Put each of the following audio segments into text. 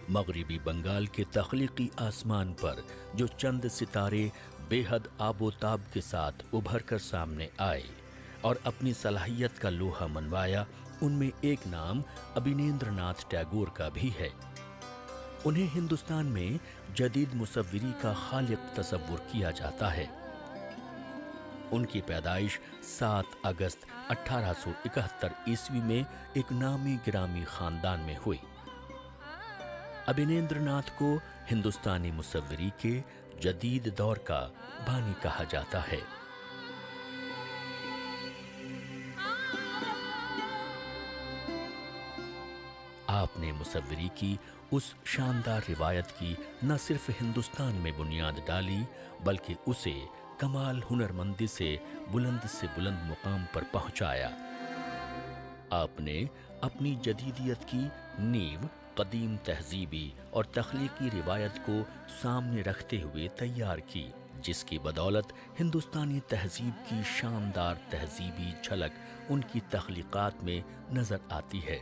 مغربی بنگال کے تخلیقی آسمان پر جو چند ستارے بے حد آب و تاب کے ساتھ ابھر کر سامنے آئے اور اپنی صلاحیت کا لوہا منوایا، ان میں ایک نام ابھینندر ناتھ ٹیگور کا بھی ہے۔ انہیں ہندوستان میں جدید مصوری کا خالق تصور کیا جاتا ہے۔ ان کی پیدائش 7 اگست 1871 عیسوی میں ایک نامی گرامی خاندان میں ہوئی۔ ابھینندر ناتھ کو ہندوستانی مصوری کے جدید دور کا بانی کہا جاتا ہے۔ آپ نے مصوری کی اس شاندار روایت کی نہ صرف ہندوستان میں بنیاد ڈالی، بلکہ اسے کمال ہنرمندی سے بلند مقام پر پہنچایا۔ آپ نے اپنی جدیدیت کی نیو قدیم تہذیبی اور تخلیقی روایت کو سامنے رکھتے ہوئے تیار کی، جس کی بدولت ہندوستانی تہذیب کی شاندار تہذیبی جھلک ان کی تخلیقات میں نظر آتی ہے۔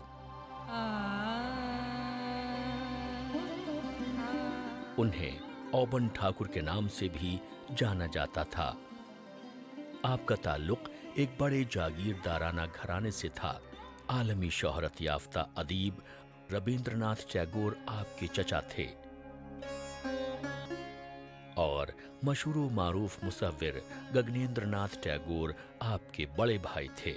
انہیں اوبن ٹھاکر کے نام سے بھی جانا جاتا تھا۔ آپ کا تعلق ایک بڑے جاگیردارانہ گھرانے سے تھا۔ عالمی شہرت یافتہ ادیب ربیندر ناتھ ٹیگور آپ کے چچا تھے اور مشہور و معروف مصور گگنیندر ناتھ ٹیگور آپ کے بڑے بھائی تھے،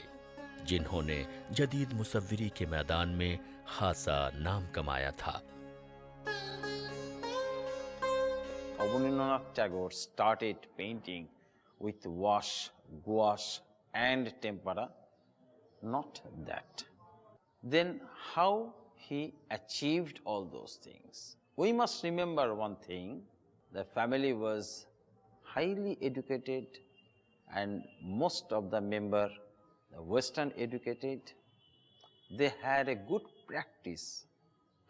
جنہوں نے جدید مصوری کے میدان میں خاصا نام کمایا تھا۔ Rabindranath Tagore started painting with wash, gouache and tempera, not that. Then how he achieved all those things? We must remember one thing, the family was highly educated and most of the member, the Western educated. They had a good practice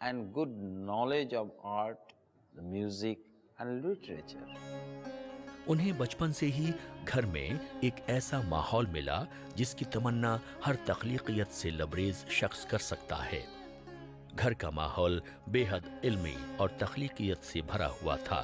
and good knowledge of art, the music and literature. انہیں بچپن سے ہی گھر میں ایک ایسا ماحول ملا جس کی تمنا ہر تخلیقیت سے لبریز شخص کر سکتا ہے۔ گھر کا ماحول بے حد علمی اور تخلیقیت سے بھرا ہوا تھا۔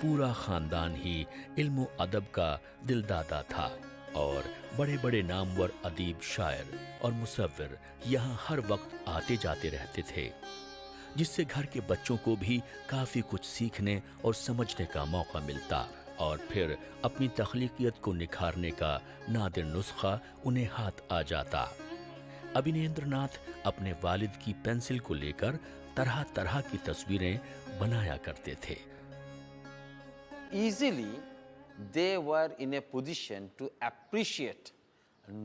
پورا خاندان ہی علم و ادب کا دلدادہ تھا اور بڑے بڑے نامور ادیب، شاعر اور مصور یہاں ہر وقت آتے جاتے رہتے تھے، جس سے گھر کے بچوں کو بھی کافی کچھ سیکھنے اور سمجھنے کا موقع ملتا اور پھر اپنی تخلیقیت کو نکھارنے کا نادر نسخہ انہیں ہاتھ آ جاتا۔ ابھینندر ناتھ اپنے والد کی پینسل کو لے کر طرح طرح کی تصویریں بنایا کرتے تھے۔ Easily they were in a position to appreciate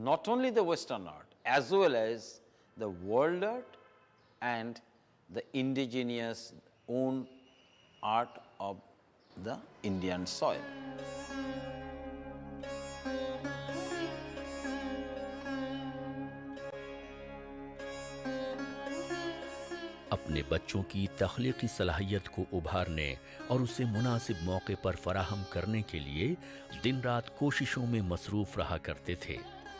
not only the Western art as well as the world art and the indigenous own art of the Indian soil. اپنے بچوں کی تخلیقی صلاحیت کو ابھارنے اور اسے مناسب موقع پر فراہم کرنے کے لیے دن رات کوششوں میں مصروف رہا کرتے تھے۔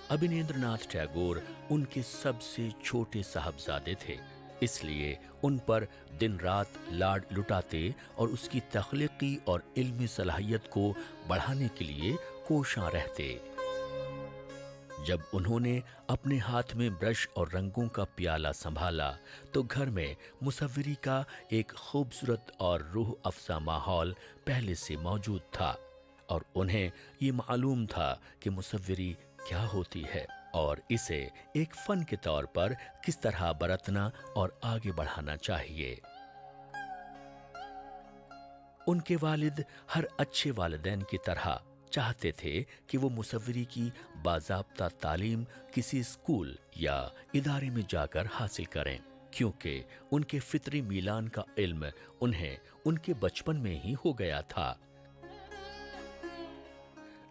ابھینندر ناتھ ٹیگور ان کے سب سے چھوٹے صاحبزادے تھے، اس لیے ان پر دن رات لاڈ لٹاتے اور اس کی تخلیقی اور علمی صلاحیت کو بڑھانے کے لیے کوشاں رہتے۔ جب انہوں نے اپنے ہاتھ میں برش اور رنگوں کا پیالہ سنبھالا تو گھر میں مصوری کا ایک خوبصورت اور روح افزا ماحول پہلے سے موجود تھا، اور انہیں یہ معلوم تھا کہ مصوری کیا ہوتی ہے اور اسے ایک فن کے طور پر کس طرح برتنا اور آگے بڑھانا چاہیے۔ ان کے والد ہر اچھے والدین کی طرح چاہتے تھے کہ وہ مصوری کی باضابطہ تعلیم کسی اسکول یا ادارے میں جا کر حاصل کریں، کیونکہ ان کے فطری میلان کا علم انہیں ان کے بچپن میں ہی ہو گیا تھا۔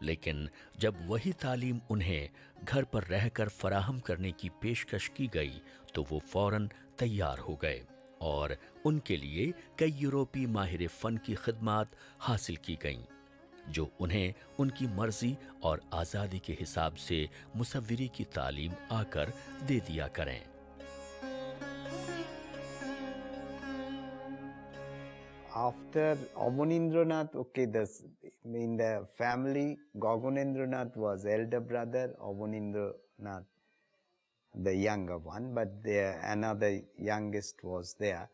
لیکن جب وہی تعلیم انہیں گھر پر رہ کر فراہم کرنے کی پیشکش کی گئی تو وہ فوراً تیار ہو گئے اور ان کے لیے کئی یورپی ماہر فن کی خدمات حاصل کی گئیں، جو انہیں ان کی مرضی اور آزادی کے حساب سے مصوری کی تعلیم آ کر دے دیا کریں۔ After Avanindranath, okay, in the family, Gaganendranath was elder brother, Avanindranath the younger one, but another youngest was there,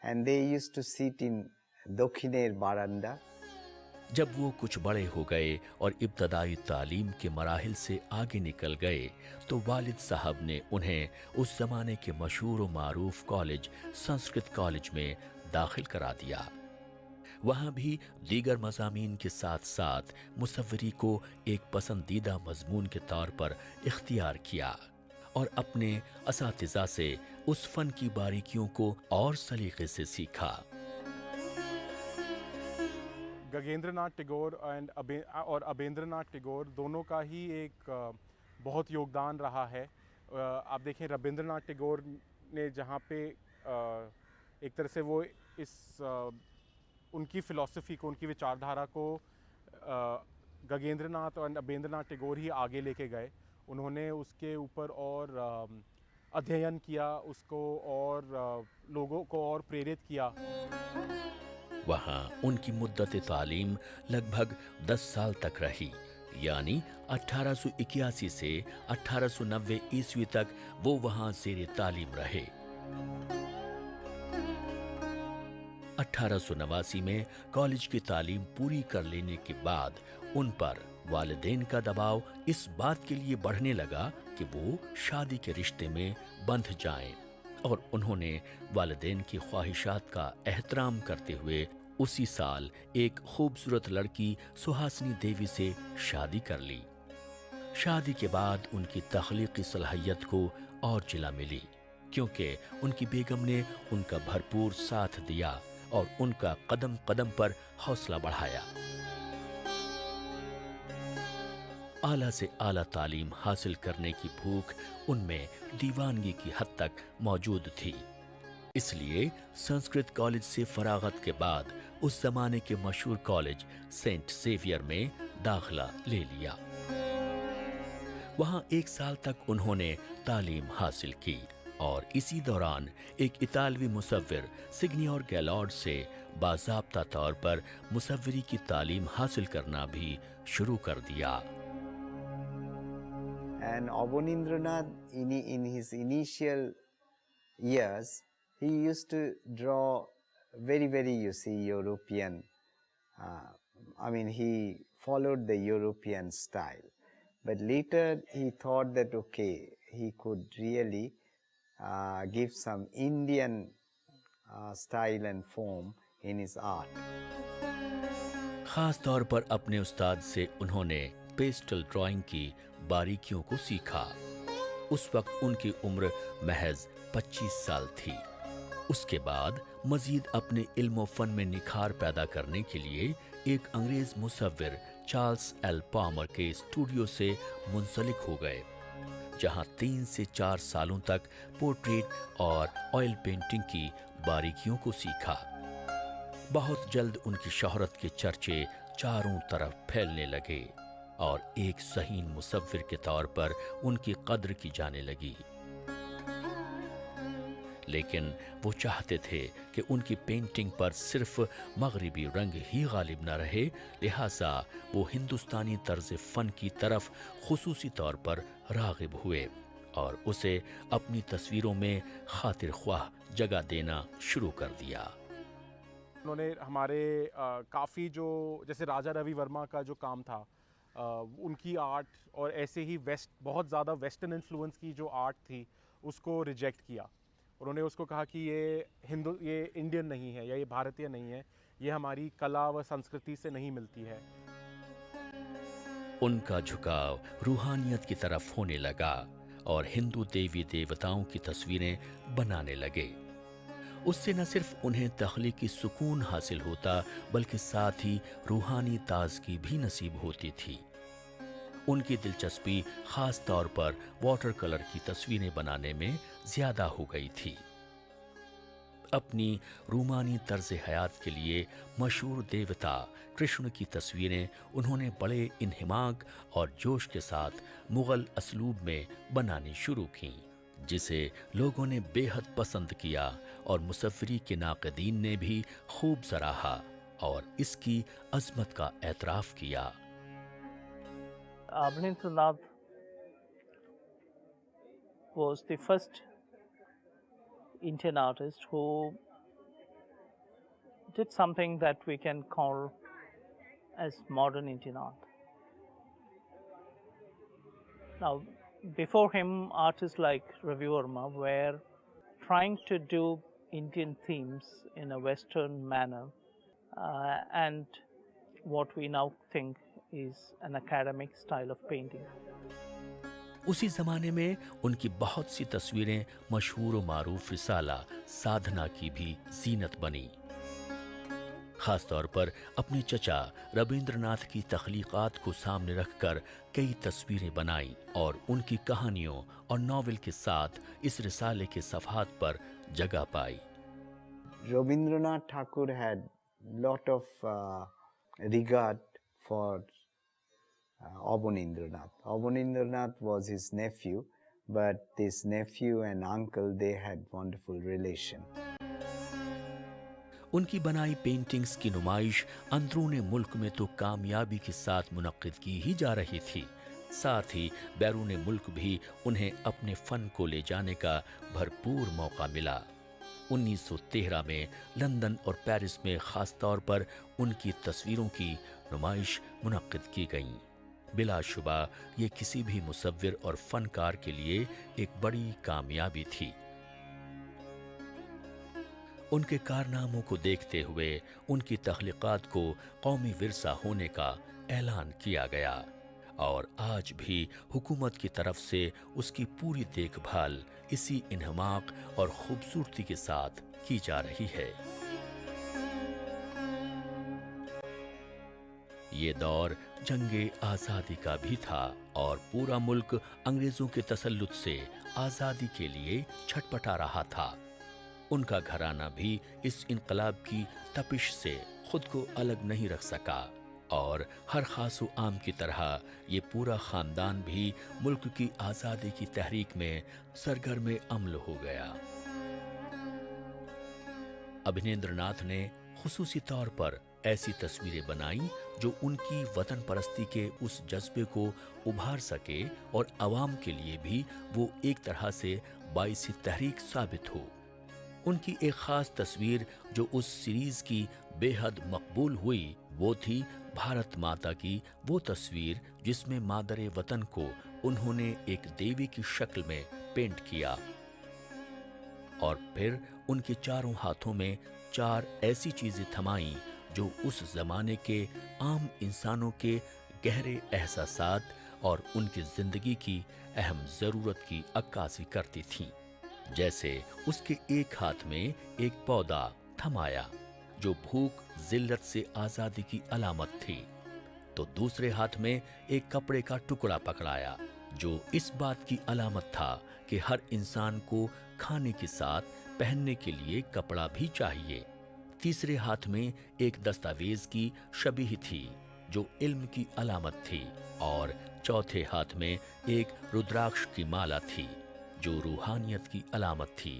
and they used to sit in Dokhiner Baranda. जब वो कुछ बड़े हो गए और इब्तदाई तालीम के मराहिल से आगे निकल गए तो वालिद साहब ने उन्हें उस ज़माने के मशहूर व मारूफ कॉलेज संस्कृत कॉलेज में दाखिल करा दिया। वहाँ भी दीगर मज़ामीन के साथ साथ मुसव्विरी को एक पसंदीदा मजमून के तौर पर इख्तियार किया और अपने असातिज़ा से उस फ़न की बारीकियों को और सलीक़े से सीखा। गगेंद्रनाथ टैगोर और अबेंद्रनाथ टैगोर दोनों का ही एक बहुत योगदान रहा है। आप देखें रविंद्रनाथ टैगोर ने जहाँ पे एक तरह से वो इस उनकी फ़िलॉसफ़ी को, उनकी विचारधारा को गगेंद्रनाथ और अबेंद्रनाथ टैगोर ही आगे लेके गए। उन्होंने उसके ऊपर और अध्ययन किया, उसको और लोगों को और प्रेरित किया। वहाँ उनकी मुद्दत तालीम लगभग 10 साल तक रही, यानी 1881 से 1890 ईस्वी तक वो वहाँ ज़ेरे तालीम रहे। 1889 में कॉलेज की तालीम पूरी कर लेने के बाद उन पर वालिदैन का दबाव इस बात के लिए बढ़ने लगा कि वो शादी के रिश्ते में बंध जाएं, और उन्होंने वालिदैन की ख्वाहिशात का एहतराम करते हुए उसी साल एक खूबसूरत लड़की सुहासिनी देवी से शादी कर ली। शादी के बाद उनकी तख्लीकी सलाहियत को और जिला मिली, क्योंकि उनकी बेगम ने उनका भरपूर साथ दिया और उनका कदम कदम पर हौसला बढ़ाया। आला से आला तालीम हासिल करने की भूख उनमें दीवानगी की हद तक मौजूद थी। इसलिए संस्कृत कॉलेज से फरागत के बाद उस जमाने के मशहूर कॉलेज सेंट ज़ेवियर में दाखिला ले लिया। वहाँ 1 साल तक उन्होंने तालीम हासिल की और इसी दौरान एक इतालवी मुसव्विर सिग्नियोर गैलॉर्ड से बाज़ाब्ता तौर पर मुसव्विरी की तालीम हासिल करना भी शुरू कर दिया। And Avanindranath, in his initial years, he used to draw very, you see, European. He followed the European style. But later he thought that, okay, he could really give some Indian style and form in his art. खास तौर पर अपने उस्ताद से उन्होंने pastel drawing की बारीकियों को सीखा। उस वक्त उनकी उम्र महज 25 साल थी। उसके बाद मजीद अपने इल्म फ़न में निखार पैदा करने के लिए एक अंग्रेज़ मुसव्विर चार्ल्स एल पामर के स्टूडियो से मुंसलिक हो गए, जहां 3 से 4 सालों तक पोर्ट्रेट और ऑयल पेंटिंग की बारीकियों को सीखा। बहुत जल्द उनकी शोहरत के चर्चे चारों तरफ फैलने लगे और एक सहीन मुसव्विर के तौर पर उनकी कद्र की जाने लगी। लेकिन वो चाहते थे कि उनकी पेंटिंग पर सिर्फ मगरिबी रंग ही गालिब न रहे, लिहाजा वो हिंदुस्तानी तर्ज फ़न की तरफ खुसूसी तौर पर राग़िब हुए और उसे अपनी तस्वीरों में खातिर ख्वाह जगह देना शुरू कर दिया। उन्होंने हमारे काफ़ी जो जैसे राजा रवि वर्मा का जो काम था, उनकी आर्ट और ऐसे ही बहुत ज़्यादा वेस्टर्न इन्फ्लुएंस की जो आर्ट थी उसको रिजेक्ट किया। उन्होंने उसको कहा कि ये इंडियन नहीं है या ये भारतीय नहीं है, ये हमारी कला व संस्कृति से नहीं मिलती है। उनका झुकाव रूहानियत की तरफ होने लगा और हिंदू देवी देवताओं की तस्वीरें बनाने लगे। उससे न सिर्फ उन्हें तख्लीकी सुकून हासिल होता, बल्कि साथ ही रूहानी ताज़गी भी नसीब होती थी। उनकी दिलचस्पी खास तौर पर वाटर कलर की तस्वीरें बनाने में ज्यादा हो गई थी। अपनी रूमानी तर्ज हयात के लिए मशहूर देवता कृष्ण की तस्वीरें उन्होंने बड़े इन्हिमाक और जोश के साथ मुगल असलूब में बनानी शुरू कीं, जिसे लोगों ने बेहद पसंद किया और मुसव्विरी के नाक़दीन ने भी खूब सराहा और इसकी अज़मत का एतराफ़ किया। Abanindranath was the first Indian artist who did something that we can call as modern Indian art. Now, before him, artists like Ravi Verma were trying to do Indian themes in a Western manner, and what we now think is an academic style of painting. उसी ज़माने में उनकी बहुत सी तस्वीरें मशहूर व मारूफ रिसाला साधना की भी जीनत बनी। ख़ास तौर पर अपने चचा रविंद्रनाथ की तख्लीक़ात को सामने रखकर कई तस्वीरें बनाई और उनकी कहानियों और नावल के साथ इस रिसाले के सफ़हात पर जगह पाई। Rabindranath Tagore had lot of regard for Abanindranath. Abanindranath was his nephew, but this nephew and uncle, they had wonderful relation. उनकी बनाई पेंटिंग्स की नुमाइश अंदरूनी मुल्क में तो कामयाबी के साथ मुनक्किद की ही जा रही थी, साथ ही बैरून मुल्क भी उन्हें अपने फ़न को ले जाने का भरपूर मौका मिला। 1913 में लंदन और पेरिस में ख़ास तौर पर उनकी तस्वीरों की नुमाइश मुनक्किद की गईं। बिलाशुबा ये किसी भी मुसव्विर और फ़नकार के लिए एक बड़ी कामयाबी थी। उनके कारनामों को देखते हुए उनकी तख्लीक़ात को कौमी विरसा होने का ऐलान किया गया और आज भी हुकूमत की तरफ से उसकी पूरी देखभाल इसी इन्हमाक और खूबसूरती के साथ की जा रही है। ये दौर जंगे आज़ादी का भी था और पूरा मुल्क अंग्रेज़ों के तसल्लुत से आज़ादी के लिए छटपटा रहा था। उनका घराना भी इस इनकलाब की तपिश से खुद को अलग नहीं रख सका और हर खास व आम की तरह ये पूरा ख़ानदान भी मुल्क की आज़ादी की तहरीक में सरगर्म अमल हो गया। अभिनेंद्रनाथ ने खुसूसी तौर पर ऐसी तस्वीरें बनाई जो उनकी वतन परस्ती के उस जज्बे को उभार सके और आवाम के लिए भी वो एक तरह से बाइस तहरीक साबित हो। उनकी एक ख़ास तस्वीर जो उस सीरीज़ की बेहद मकबूल हुई वो थी भारत माता की वो तस्वीर जिसमें मादरे वतन को उन्होंने एक देवी की शक्ल में पेंट किया और फिर उनके चारों हाथों में 4 ऐसी चीज़ें थमाईं जो उस ज़माने के आम इंसानों के गहरे एहसासात और उनकी ज़िंदगी की अहम ज़रूरत की अक्कासी करती थीं। जैसे उसके एक हाथ में एक पौधा थमाया जो भूख जिल्लत से आज़ादी की अलामत थी, तो दूसरे हाथ में एक कपड़े का टुकड़ा पकड़ाया जो इस बात की अलामत था कि हर इंसान को खाने के साथ पहनने के लिए कपड़ा भी चाहिए। तीसरे हाथ में एक दस्तावेज की शबीह थी जो इल्म की अलामत थी और चौथे हाथ में एक रुद्राक्ष की माला थी जो रूहानियत की अलामत थी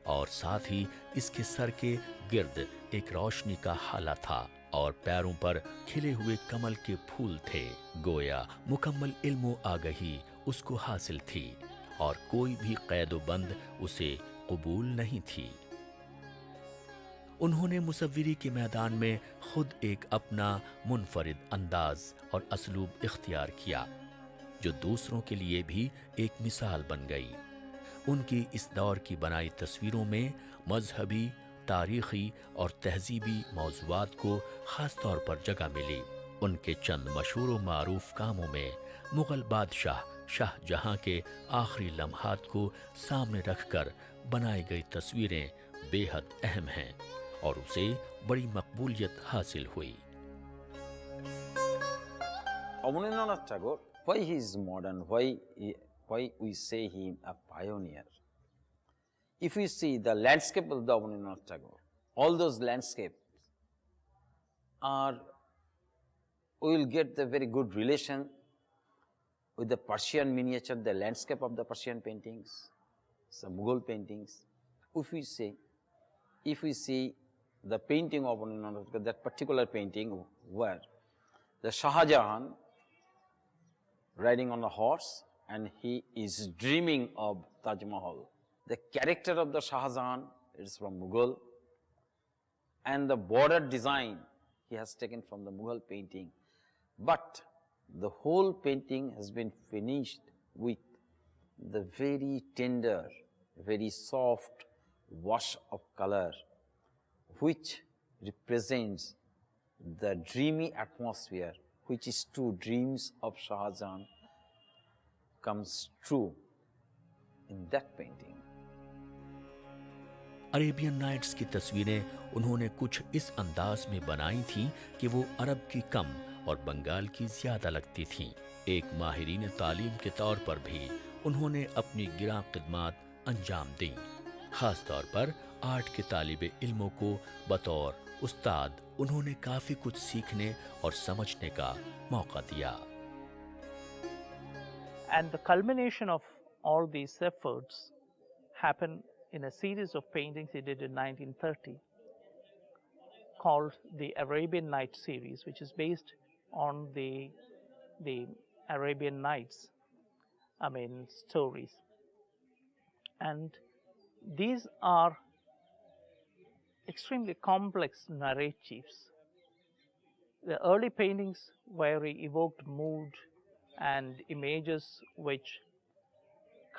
और साथ ही इसके सर के गिर्द एक रोशनी का हाला था और पैरों पर खिले हुए कमल के फूल थे। गोया मुकम्मल इल्म आगही उसको हासिल थी और कोई भी कैदो बंद उसे कबूल नहीं थी। उन्होंने मुसव्विरी के मैदान में खुद एक अपना मुनफरिद अंदाज और असलूब इख्तियार किया जो दूसरों के लिए भी एक मिसाल बन गई। उनकी इस दौर की बनाई तस्वीरों में मजहबी, तारीख़ी और तहजीबी मौज़ूआत को ख़ास तौर पर जगह मिली। उनके चंद मशहूर व मारूफ कामों में मुग़ल बादशाह शाहजहां के आखिरी लम्हात को सामने रखकर बनाई गई तस्वीरें बेहद अहम हैं और उसे बड़ी मकबूलियत हासिल हुई। Abanindranath Tagore, why he is modern, why we say him a pioneer? If we see the landscape of the Abanindranath Tagore, all those landscapes are, we will get the very good relation with the Persian miniature, the landscape of the Persian paintings, some Mughal paintings. If we see the painting of that particular painting where the Shah Jahan riding on a horse and he is dreaming of Taj Mahal. The character of the Shah Jahan is from Mughal, and the border design he has taken from the Mughal painting. But the whole painting has been finished with the very tender, very soft wash of color, which represents the dreamy atmosphere, which is true. Dreams of Shah Jahan comes true in that painting. Arabian Nights की तस्वीरें उन्होंने कुछ इस अंदाज में बनाई थीं कि वो अरब की कम और बंगाल की ज्यादा लगती थीं। एक माहिरीन तालीम के तौर पर भी उन्होंने अपनी गिरां खिदमात अंजाम दी। खास तौर पर आर्ट के तालिबे इल्मों को बतौर उस्ताद उन्होंने काफी कुछ सीखने और समझने का मौका दिया। And the culmination of all these efforts happened in a series of paintings he did in 1930 called the Arabian Nights series, which is based on the Arabian Nights, stories. And these are extremely complex narratives. The early paintings where he evoked mood and images which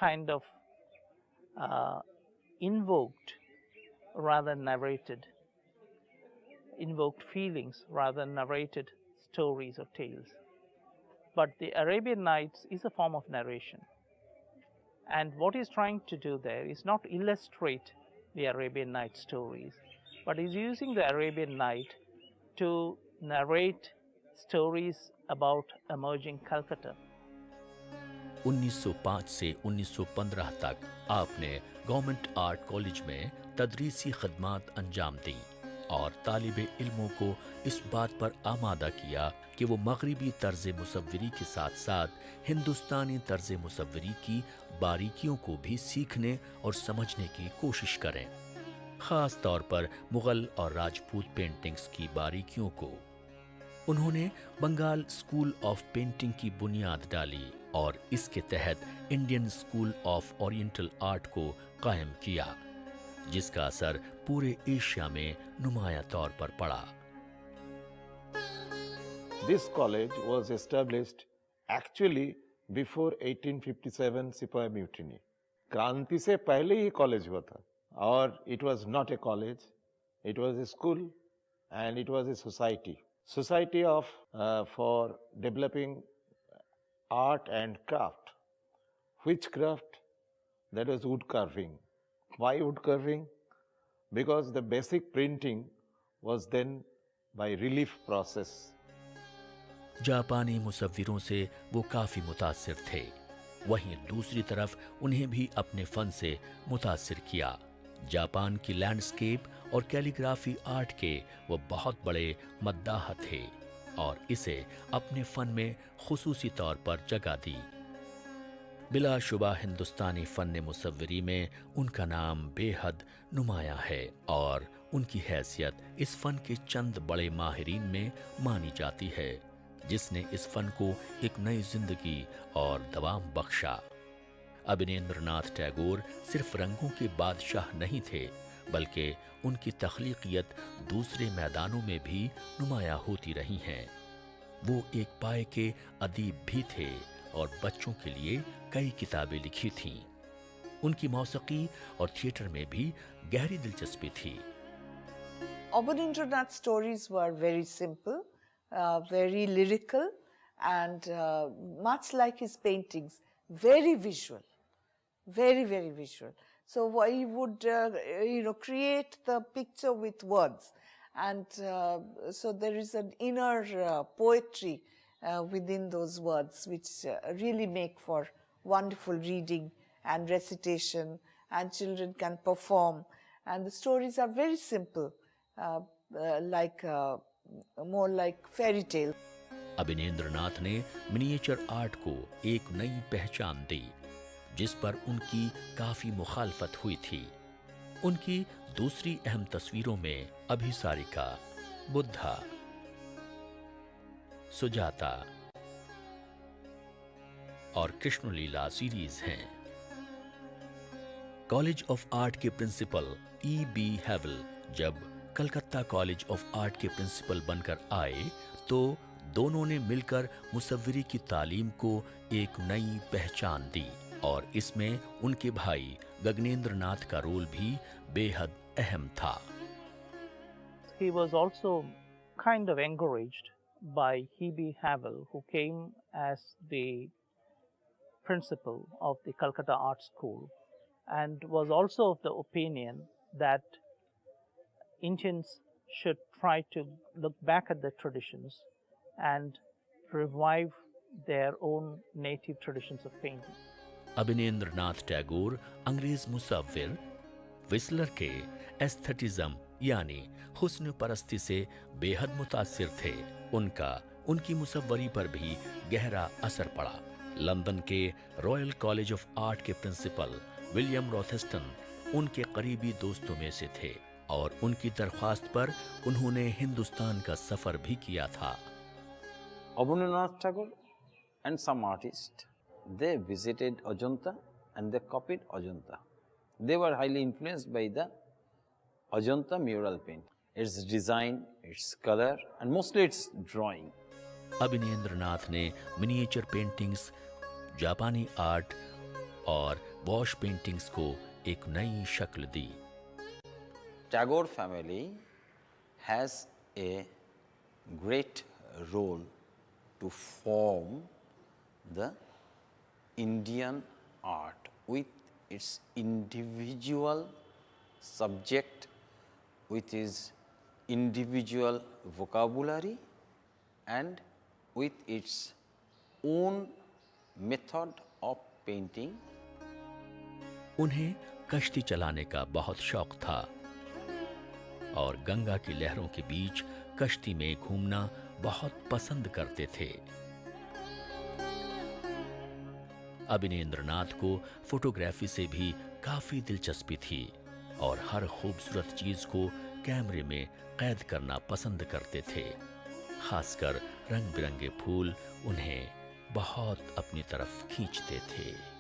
kind of invoked rather than narrated, invoked feelings rather than narrated stories or tales. But the Arabian Nights is a form of narration. And what he's trying to do there is not illustrate the Arabian Night stories, but he's using the Arabian Night to narrate stories about emerging Calcutta. 1905 से 1915 तक आपने government art college में तदरीसी खदमात अंजाम दी और तालिबे इल्मों को इस बात पर आमादा किया कि वो मगरिबी तर्ज मुसव्वरी के साथ साथ हिंदुस्तानी तर्ज मुसव्वरी की बारीकियों को भी सीखने और समझने की कोशिश करें, खास तौर पर मुगल और राजपूत पेंटिंग्स की बारीकियों को। उन्होंने बंगाल स्कूल ऑफ पेंटिंग की बुनियाद डाली और इसके तहत Indian school of oriental art को कायम किया, जिसका असर पूरे एशिया में नुमाया तौर पर पड़ा। This college was established actually before 1857 Sepoy Mutiny. क्रांति से पहले ही कॉलेज हुआ था और it was not a college, it was a school and it was a society of for developing art and craft. Which craft? That was wood carving. Why wood carving? Because the basic printing was then by relief process. जापानी मुसव्विरों से वो काफी मुतासिर थे, वहीं दूसरी तरफ उन्हें भी अपने फन से मुतासिर किया। जापान की लैंडस्केप और कैलीग्राफी आर्ट के वो बहुत बड़े मद्दाह थे और इसे अपने फन में खुसूसी तौर पर जगह दी। बिलाशुबा हिंदुस्तानी फन मुसव्वरी में उनका नाम बेहद नुमाया है और उनकी हैसियत इस फन के चंद बड़े माहिरीन में मानी जाती है, जिसने इस फन को एक नई जिंदगी और दवाम बख्शा। अवनींद्र नाथ टैगोर सिर्फ रंगों के बादशाह नहीं थे, बल्कि उनकी तख्लीकियत दूसरे मैदानों में भी नुमाया होती रही हैं। वो एक पाए के अदीब भी थे और बच्चों के लिए कई किताबें लिखी थीं। उनकी मौसीकी और थिएटर में भी गहरी दिलचस्पी थी। Abanindranath's stories were very simple, very lyrical, and much like his paintings, very visual, very, very visual. So he would, create the picture with words, and so there is an inner poetry within those words, which really make for wonderful reading and recitation, and children can perform. And the stories are very simple, more like fairy tale. अभिनेंद्र नाथ ने miniature art को एक नई पहचान दी। जिस पर उनकी काफी मुखालफत हुई थी। उनकी दूसरी अहम तस्वीरों में अभिसारिका, बुद्धा, सुजाता और कृष्णलीला सीरीज हैं। कॉलेज ऑफ आर्ट के प्रिंसिपल E.B. हैवल जब कलकत्ता कॉलेज ऑफ आर्ट के प्रिंसिपल बनकर आए तो दोनों ने मिलकर मुसव्विरी की तालीम को एक नई पहचान दी और इसमें उनके भाई गगनेंद्र नाथ का रोल भी बेहद अहम था। He was also kind of encouraged by E.B. Havel, who came as the principal of the Calcutta Art School and was also of the opinion that Indians should try to look back at their traditions and revive their own native traditions of painting. अभिनेंद्र Nath Tagore अंग्रेज मुसव्विर whistler के एस्थेटिज्म यानी हुस्न परस्ती से बेहद मुतासिर थे। उनका उनकी मुसव्वरी पर भी गहरा असर पड़ा। लंदन के रॉयल कॉलेज ऑफ आर्ट के प्रिंसिपल विलियम रोथेस्टन उनके करीबी दोस्तों में से थे और उनकी दरख्वास्त पर उन्होंने हिंदुस्तान का सफर भी किया था। Abanindranath Tagore and some artists, they visited Ajanta and they copied Ajanta. They were highly influenced by the Ajanta mural paint, its design, its color, and mostly its drawing. अभिनेंद्र नाथ ने मिनिएचर पेंटिंग्स, जापानी art और wash paintings को एक नई शक्ल दी। Tagore family has a great role to form the Indian art with its individual subject, with its individual vocabulary and with its own method of painting. उन्हें कश्ती चलाने का बहुत शौक था और गंगा की लहरों के बीच कश्ती में घूमना बहुत पसंद करते थे। अभिनेंद्र नाथ को फोटोग्राफी से भी काफी दिलचस्पी थी और हर खूबसूरत चीज को कैमरे में कैद करना पसंद करते थे। खासकर रंग बिरंगे फूल उन्हें बहुत अपनी तरफ खींचते थे।